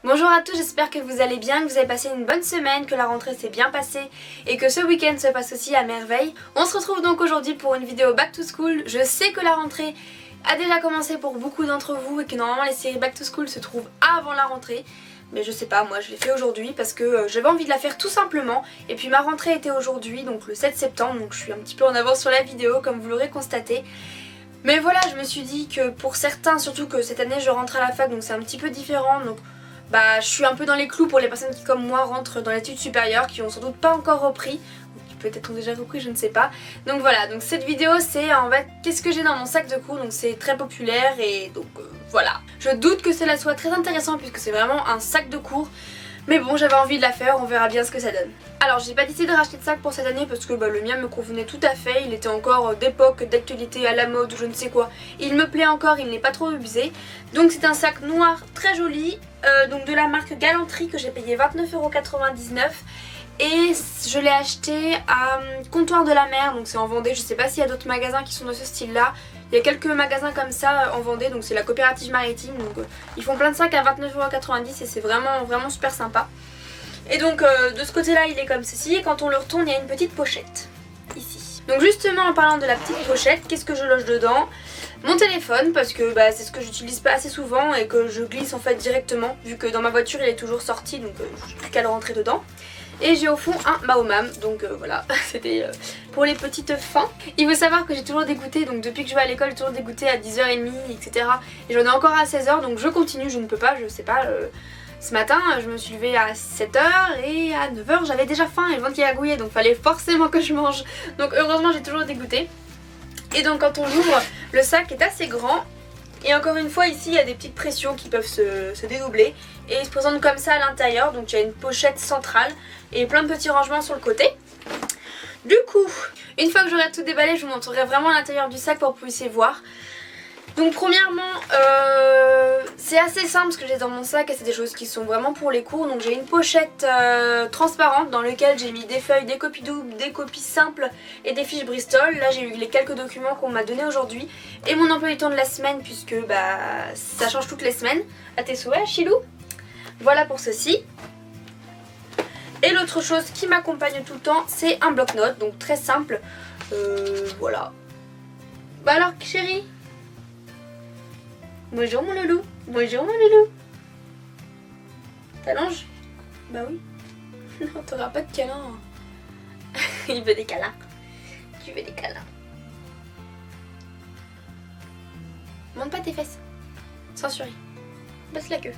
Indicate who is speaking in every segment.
Speaker 1: Bonjour à tous, j'espère que vous allez bien, que vous avez passé une bonne semaine, que la rentrée s'est bien passée et que ce week-end se passe aussi à merveille. On se retrouve donc aujourd'hui pour une vidéo back to school. Je sais que la rentrée a déjà commencé pour beaucoup d'entre vous et que normalement les séries back to school se trouvent avant la rentrée. Mais je sais pas, moi je l'ai fait aujourd'hui parce que j'avais envie de la faire tout simplement. Et puis ma rentrée était aujourd'hui, donc le 7 septembre, donc je suis un petit peu en avance sur la vidéo comme vous l'aurez constaté. Mais voilà, je me suis dit que pour certains, surtout que cette année je rentre à la fac donc c'est un petit peu différent. Donc bah je suis un peu dans les clous pour les personnes qui comme moi rentrent dans l'étude supérieure, qui ont sans doute pas encore repris, ou qui peut-être ont déjà repris, je ne sais pas. Donc voilà, donc cette vidéo c'est en fait qu'est-ce que j'ai dans mon sac de cours, donc c'est très populaire et donc voilà. Je doute que cela soit très intéressant puisque c'est vraiment un sac de cours. Mais bon, j'avais envie de la faire, on verra bien ce que ça donne. Alors j'ai pas décidé de racheter de sac pour cette année parce que le mien me convenait tout à fait. Il était encore d'époque, d'actualité, à la mode ou je ne sais quoi. Il me plaît encore, il n'est pas trop usé. Donc c'est un sac noir très joli, donc de la marque Galanterie que j'ai payé 29,99 €. Et je l'ai acheté à Comptoir de la Mer, donc c'est en Vendée. Je sais pas s'il y a d'autres magasins qui sont de ce style là. Il y a quelques magasins comme ça en Vendée, donc c'est la coopérative maritime. Donc ils font plein de sacs à 29,90 € et c'est vraiment super sympa. Et donc de ce côté là il est comme ceci, et quand on le retourne il y a une petite pochette ici. Donc justement en parlant de la petite pochette, qu'est-ce que je loge dedans? Mon téléphone, parce que c'est ce que j'utilise pas assez souvent et que je glisse en fait directement, vu que dans ma voiture il est toujours sorti, donc je n'ai plus qu'à le rentrer dedans. Et j'ai au fond un Mahomam, donc voilà, c'était pour les petites fins. Il faut savoir que j'ai toujours des goûters, donc depuis que je vais à l'école j'ai toujours des goûters à 10h30, etc. Et j'en ai encore à 16h, donc je continue, je ne peux pas, je sais pas. Ce matin je me suis levée à 7h et à 9h j'avais déjà faim et le ventre qui gargouillait, donc fallait forcément que je mange. Donc heureusement j'ai toujours des goûters. Et donc quand on l'ouvre, le sac est assez grand. Et encore une fois ici il y a des petites pressions qui peuvent se dédoubler. Et il se présente comme ça à l'intérieur, donc il y a une pochette centrale et plein de petits rangements sur le côté. Du coup, une fois que j'aurai tout déballé, je vous montrerai vraiment l'intérieur du sac pour que vous puissiez voir. Donc premièrement, c'est assez simple ce que j'ai dans mon sac et c'est des choses qui sont vraiment pour les cours. Donc j'ai une pochette transparente dans laquelle j'ai mis des feuilles, des copies doubles, des copies simples et des fiches Bristol. Là j'ai eu les quelques documents qu'on m'a donnés aujourd'hui et mon emploi du temps de la semaine puisque ça change toutes les semaines. À tes souhaits, Chilou. Voilà pour ceci. Et l'autre chose qui m'accompagne tout le temps, c'est un bloc-notes, donc très simple. Voilà. Bah alors chérie? Bonjour mon loulou. Bonjour mon loulou. T'allonges? Bah oui. Non, t'auras pas de câlin. Il veut des câlins. Tu veux des câlins. Monte pas tes fesses. Censuré. Baisse la queue.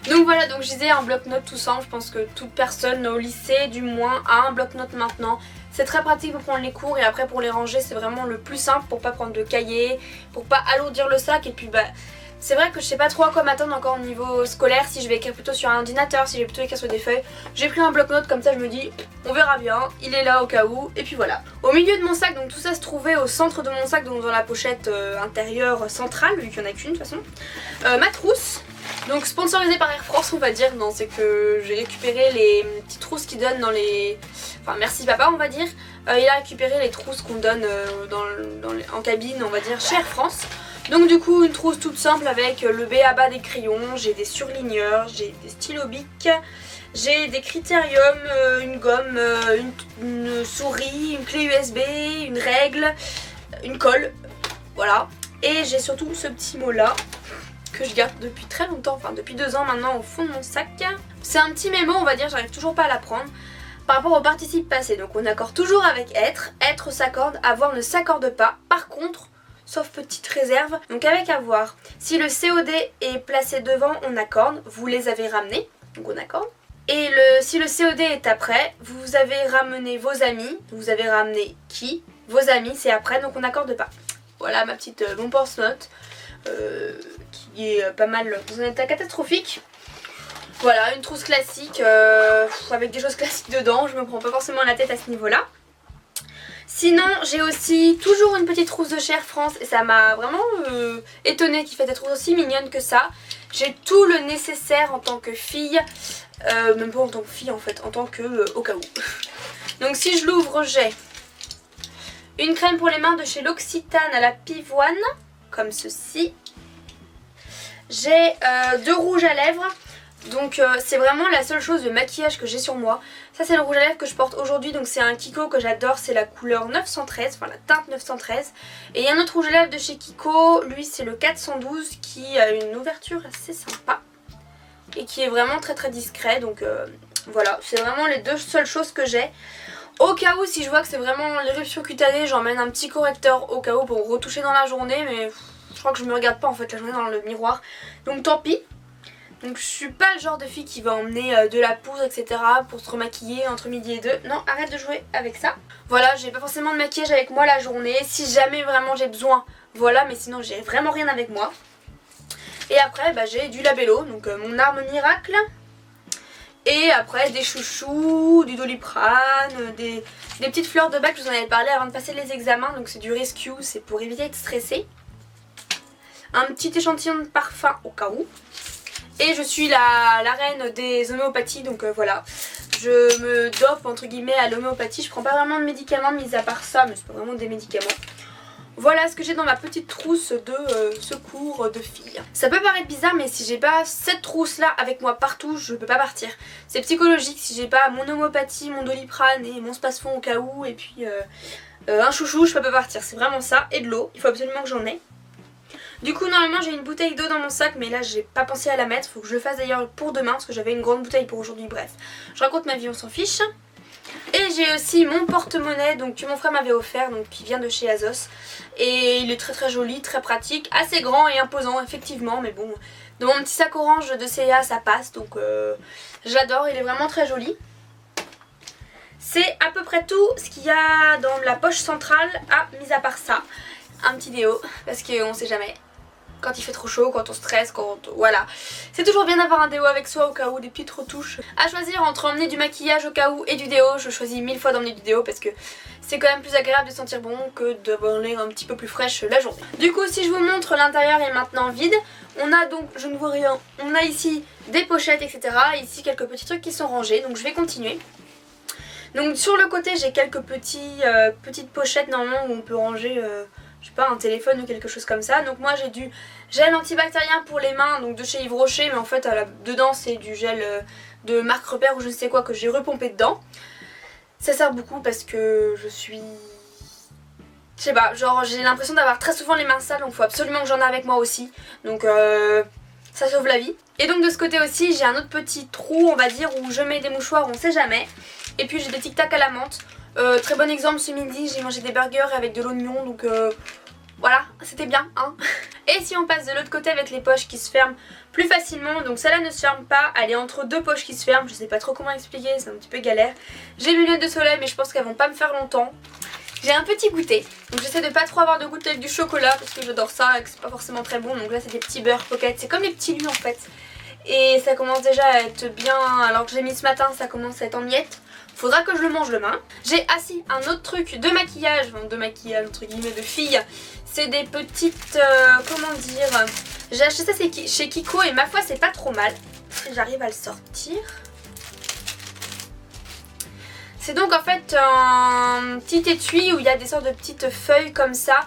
Speaker 1: Donc voilà, donc je disais un bloc-notes tout simple. Je pense que toute personne au lycée du moins a un bloc-notes maintenant. C'est très pratique pour prendre les cours et après pour les ranger c'est vraiment le plus simple pour pas prendre de cahier, pour pas alourdir le sac. Et puis c'est vrai que je sais pas trop à quoi m'attendre encore au niveau scolaire, si je vais écrire plutôt sur un ordinateur, si je vais plutôt écrire sur des feuilles. J'ai pris un bloc-notes comme ça, je me dis on verra bien, il est là au cas où. Et puis voilà. Au milieu de mon sac, donc tout ça se trouvait au centre de mon sac, donc dans la pochette intérieure centrale, vu qu'il n'y en a qu'une de toute façon. Ma trousse. Donc sponsorisé par Air France on va dire, non c'est que j'ai récupéré les petites trousses qu'ils donnent dans les... Enfin merci papa on va dire. Il a récupéré les trousses qu'on donne en cabine on va dire chez Air France. Donc du coup une trousse toute simple avec le B.A.B.A des crayons, j'ai des surligneurs, j'ai des stylos bic, j'ai des critériums, une gomme, une souris, une clé USB, une règle, une colle, voilà. Et j'ai surtout ce petit mot là que je garde depuis très longtemps, enfin depuis 2 ans maintenant au fond de mon sac. C'est un petit mémo on va dire, j'arrive toujours pas à l'apprendre. Par rapport au participe passé, donc on accorde toujours avec être, être s'accorde, avoir ne s'accorde pas. Par contre, sauf petite réserve, donc avec avoir, si le COD est placé devant on accorde, vous les avez ramenés, donc on accorde. Et si le COD est après, vous avez ramené vos amis, vous avez ramené qui? Vos amis c'est après, donc on n'accorde pas. Voilà ma petite bon pense-note. Qui est pas mal dans un état catastrophique. Voilà, une trousse classique avec des choses classiques dedans, je me prends pas forcément la tête à ce niveau là. Sinon j'ai aussi toujours une petite trousse de chez Air France et ça m'a vraiment étonnée qu'il fasse des trousses aussi mignonnes que ça. J'ai tout le nécessaire en tant que fille, même pas en tant que fille en fait, en tant que au cas où. Donc si je l'ouvre j'ai une crème pour les mains de chez L'Occitane à la pivoine, comme ceci. J'ai 2 rouges à lèvres. Donc c'est vraiment la seule chose de maquillage que j'ai sur moi. Ça c'est le rouge à lèvres que je porte aujourd'hui, donc c'est un Kiko que j'adore, c'est la couleur 913, enfin la teinte 913. Et il y a un autre rouge à lèvres de chez Kiko, lui c'est le 412 qui a une ouverture assez sympa. Et qui est vraiment très très discret, donc voilà, c'est vraiment les deux seules choses que j'ai. Au cas où si je vois que c'est vraiment l'éruption cutanée, j'emmène un petit correcteur au cas où pour retoucher dans la journée, mais je crois que je me regarde pas en fait la journée dans le miroir, donc tant pis. Donc je suis pas le genre de fille qui va emmener de la poudre etc pour se remaquiller entre midi et deux. Non, arrête de jouer avec ça. Voilà, j'ai pas forcément de maquillage avec moi la journée. Si jamais vraiment j'ai besoin, voilà, mais sinon j'ai vraiment rien avec moi. Et après bah, j'ai du Labello, donc mon arme miracle. Et après des chouchous, du Doliprane, des petites fleurs de bac, je vous en avais parlé avant de passer les examens. Donc c'est du Rescue, c'est pour éviter d'être stressé. Un petit échantillon de parfum au cas où. Et je suis la reine des homéopathies, donc voilà. Je me dope entre guillemets à l'homéopathie. Je prends pas vraiment de médicaments mis à part ça, mais c'est pas vraiment des médicaments. Voilà ce que j'ai dans ma petite trousse de secours de fille. Ça peut paraître bizarre, mais si j'ai pas cette trousse là avec moi partout, je peux pas partir. C'est psychologique, si j'ai pas mon homéopathie, mon Doliprane et mon Spasfon au cas où, et puis un chouchou, je peux pas partir. C'est vraiment ça, et de l'eau, il faut absolument que j'en ai. Du coup normalement j'ai une bouteille d'eau dans mon sac, mais là j'ai pas pensé à la mettre, faut que je le fasse d'ailleurs pour demain parce que j'avais une grande bouteille pour aujourd'hui, bref. Je raconte ma vie, on s'en fiche. Et j'ai aussi mon porte-monnaie donc que mon frère m'avait offert, donc qui vient de chez Azos. Et il est très très joli, très pratique, assez grand et imposant effectivement, mais bon, dans mon petit sac orange de C&A ça passe, donc j'adore, il est vraiment très joli. C'est à peu près tout ce qu'il y a dans la poche centrale, mis à part ça. Un petit déo, parce qu'on sait jamais. Quand il fait trop chaud, quand on stresse, voilà. C'est toujours bien d'avoir un déo avec soi au cas où, des petites retouches. À choisir entre emmener du maquillage au cas où et du déo, je choisis 1000 fois d'emmener du déo parce que c'est quand même plus agréable de sentir bon que d'avoir l'air un petit peu plus fraîche la journée. Du coup, si je vous montre, l'intérieur est maintenant vide. On a donc, je ne vois rien, on a ici des pochettes, etc. Et ici quelques petits trucs qui sont rangés, donc je vais continuer. Donc sur le côté, j'ai quelques petites pochettes normalement où on peut ranger... je sais pas, un téléphone ou quelque chose comme ça. Donc moi j'ai du gel antibactérien pour les mains, donc de chez Yves Rocher, mais en fait dedans c'est du gel de marque Repère ou je ne sais quoi que j'ai repompé dedans. Ça sert beaucoup parce que je suis... je sais pas, genre j'ai l'impression d'avoir très souvent les mains sales, donc il faut absolument que j'en ai avec moi aussi. Donc ça sauve la vie. Et donc de ce côté aussi j'ai un autre petit trou on va dire où je mets des mouchoirs, on sait jamais. Et puis j'ai des tic tac à la menthe. Très bon exemple, ce midi j'ai mangé des burgers avec de l'oignon, donc voilà, c'était bien hein. Et si on passe de l'autre côté avec les poches qui se ferment plus facilement, donc celle-là ne se ferme pas, elle est entre deux poches qui se ferment, je sais pas trop comment expliquer, c'est un petit peu galère. J'ai mes lunettes de soleil mais je pense qu'elles vont pas me faire longtemps. J'ai un petit goûter, donc j'essaie de pas trop avoir de goûter avec du chocolat parce que j'adore ça et que c'est pas forcément très bon, donc là c'est des petits beurre pocket, c'est comme les petits lus en fait. Et ça commence déjà à être bien, alors que j'ai mis ce matin ça commence à être en miettes. Faudra que je le mange demain. J'ai un autre truc de maquillage, enfin de maquillage entre guillemets de fille. C'est des petites, comment dire, j'ai acheté ça chez Kiko et ma foi c'est pas trop mal. Si j'arrive à le sortir. C'est donc en fait un petit étui où il y a des sortes de petites feuilles comme ça.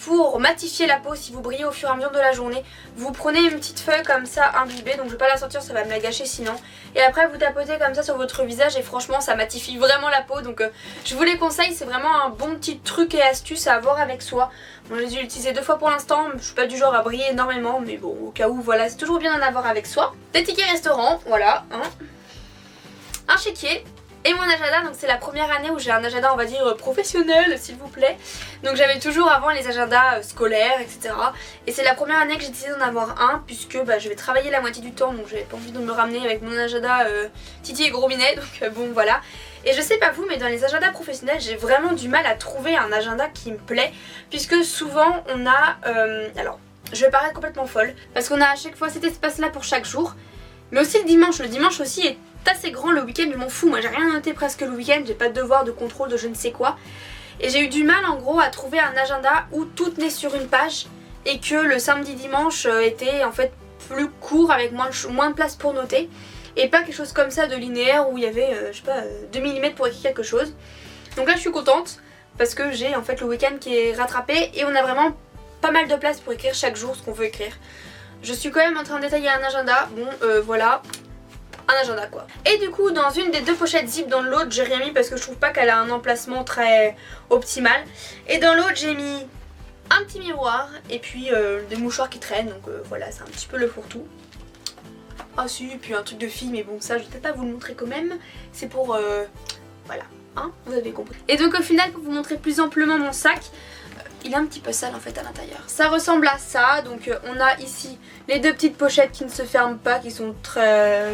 Speaker 1: Pour matifier la peau, si vous brillez au fur et à mesure de la journée, vous prenez une petite feuille comme ça imbibée, donc je vais pas la sortir, ça va me la gâcher sinon. Et après vous tapotez comme ça sur votre visage et franchement ça matifie vraiment la peau, donc je vous les conseille, c'est vraiment un bon petit truc et astuce à avoir avec soi. Moi j'ai dû l'utiliser 2 fois pour l'instant, je suis pas du genre à briller énormément, mais bon au cas où voilà, c'est toujours bien d'en avoir avec soi. Des tickets restaurant, voilà, hein. Un chéquier. Et mon agenda, donc c'est la première année où j'ai un agenda on va dire professionnel s'il vous plaît. Donc j'avais toujours avant les agendas scolaires etc. Et c'est la première année que j'ai décidé d'en avoir un puisque je vais travailler la moitié du temps, donc j'avais pas envie de me ramener avec mon agenda Titi et Gros Minet, donc bon voilà. Et je sais pas vous mais dans les agendas professionnels j'ai vraiment du mal à trouver un agenda qui me plaît. Puisque souvent on a, alors je vais paraître complètement folle parce qu'on a à chaque fois cet espace là pour chaque jour. Mais aussi le dimanche aussi est assez grand, le week-end je m'en fous, moi j'ai rien noté presque le week-end, j'ai pas de devoir de contrôle de je ne sais quoi. Et j'ai eu du mal en gros à trouver un agenda où tout tenait sur une page et que le samedi dimanche était en fait plus court avec moins de place pour noter. Et pas quelque chose comme ça de linéaire où il y avait je sais pas 2 mm pour écrire quelque chose. Donc là je suis contente parce que j'ai en fait le week-end qui est rattrapé et on a vraiment pas mal de place pour écrire chaque jour ce qu'on veut écrire. Je suis quand même en train de détailler un agenda. Bon voilà, un agenda quoi. Et du coup dans une des deux pochettes zip, dans l'autre j'ai rien mis parce que je trouve pas qu'elle a un emplacement très optimal. Et dans l'autre j'ai mis un petit miroir et puis des mouchoirs qui traînent, donc voilà, c'est un petit peu le fourre-tout. Ah si, et puis un truc de fille, mais bon ça je vais peut-être pas vous le montrer quand même. C'est pour voilà, hein, vous avez compris. Et donc au final, pour vous montrer plus amplement mon sac, il est un petit peu sale en fait à l'intérieur. Ça ressemble à ça, donc on a ici les deux petites pochettes qui ne se ferment pas, qui sont très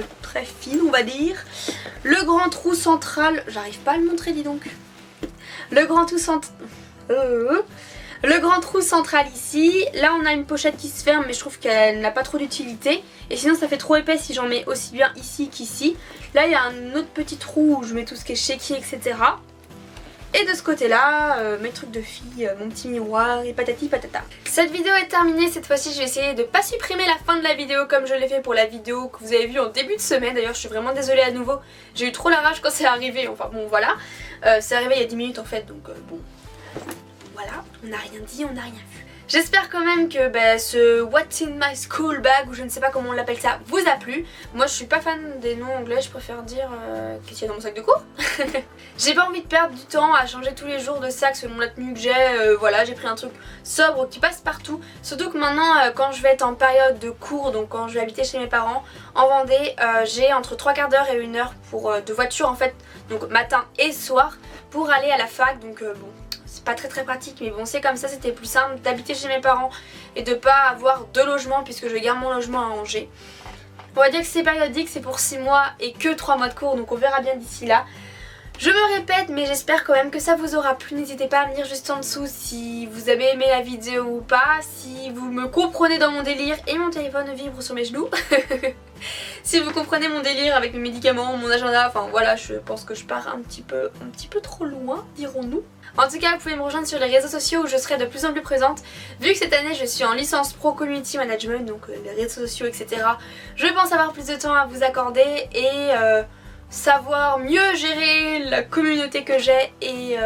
Speaker 1: fines on va dire. Le grand trou central, j'arrive pas à le montrer dis donc. Le grand trou central... Le grand trou central ici, là on a une pochette qui se ferme mais je trouve qu'elle n'a pas trop d'utilité. Et sinon ça fait trop épais si j'en mets aussi bien ici qu'ici. Là il y a un autre petit trou où je mets tout ce qui est chéquier etc. Et de ce côté là, mes trucs de fille, mon petit miroir et patati patata. Cette vidéo est terminée, cette fois-ci je vais essayer de pas supprimer la fin de la vidéo comme je l'ai fait pour la vidéo que vous avez vue en début de semaine. D'ailleurs je suis vraiment désolée à nouveau, j'ai eu trop la rage quand c'est arrivé, enfin bon voilà. C'est arrivé il y a 10 minutes en fait donc bon... Voilà, on n'a rien dit, on n'a rien vu. J'espère quand même que ce What's in my school bag, ou je ne sais pas comment on l'appelle ça, vous a plu. Moi je suis pas fan des noms anglais, je préfère dire qu'est-ce qu'il y a dans mon sac de cours. J'ai pas envie de perdre du temps à changer tous les jours de sac selon la tenue que j'ai. Voilà, j'ai pris un truc sobre qui passe partout. Surtout que maintenant quand je vais être en période de cours, donc quand je vais habiter chez mes parents en Vendée, j'ai entre 3/4 d'heure et 1 heure de voiture en fait, donc matin et soir, pour aller à la fac, donc bon... C'est pas très pratique mais bon c'est comme ça, c'était plus simple d'habiter chez mes parents et de pas avoir deux logements puisque je garde mon logement à Angers. On va dire que c'est périodique, c'est pour 6 mois et que 3 mois de cours, donc on verra bien d'ici là. Je me répète mais j'espère quand même que ça vous aura plu. N'hésitez pas à me dire juste en dessous si vous avez aimé la vidéo ou pas, si vous me comprenez dans mon délire et mon téléphone vibre sur mes genoux. Si vous comprenez mon délire avec mes médicaments, mon agenda, enfin voilà, je pense que je pars un petit peu trop loin, dirons-nous. En tout cas, vous pouvez me rejoindre sur les réseaux sociaux où je serai de plus en plus présente. Vu que cette année je suis en licence pro community management, donc les réseaux sociaux etc. Je pense avoir plus de temps à vous accorder et savoir mieux gérer la communauté que j'ai et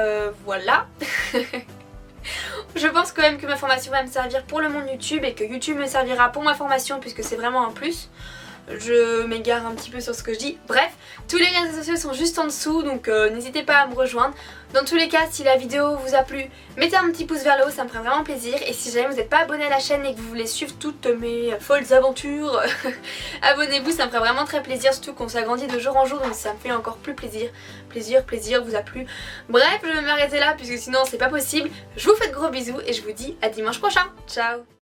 Speaker 1: voilà. Je pense quand même que ma formation va me servir pour le monde YouTube et que YouTube me servira pour ma formation puisque c'est vraiment un plus. Je m'égare un petit peu sur ce que je dis. Bref, tous les réseaux sociaux sont juste en dessous, donc n'hésitez pas à me rejoindre. Dans tous les cas, si la vidéo vous a plu, mettez un petit pouce vers le haut, ça me ferait vraiment plaisir. Et si jamais vous n'êtes pas abonné à la chaîne et que vous voulez suivre toutes mes folles aventures, abonnez-vous, ça me ferait vraiment très plaisir. Surtout qu'on s'agrandit de jour en jour, donc ça me fait encore plus plaisir. Plaisir, vous a plu. Bref, je vais m'arrêter là puisque sinon c'est pas possible. Je vous fais de gros bisous et je vous dis à dimanche prochain. Ciao!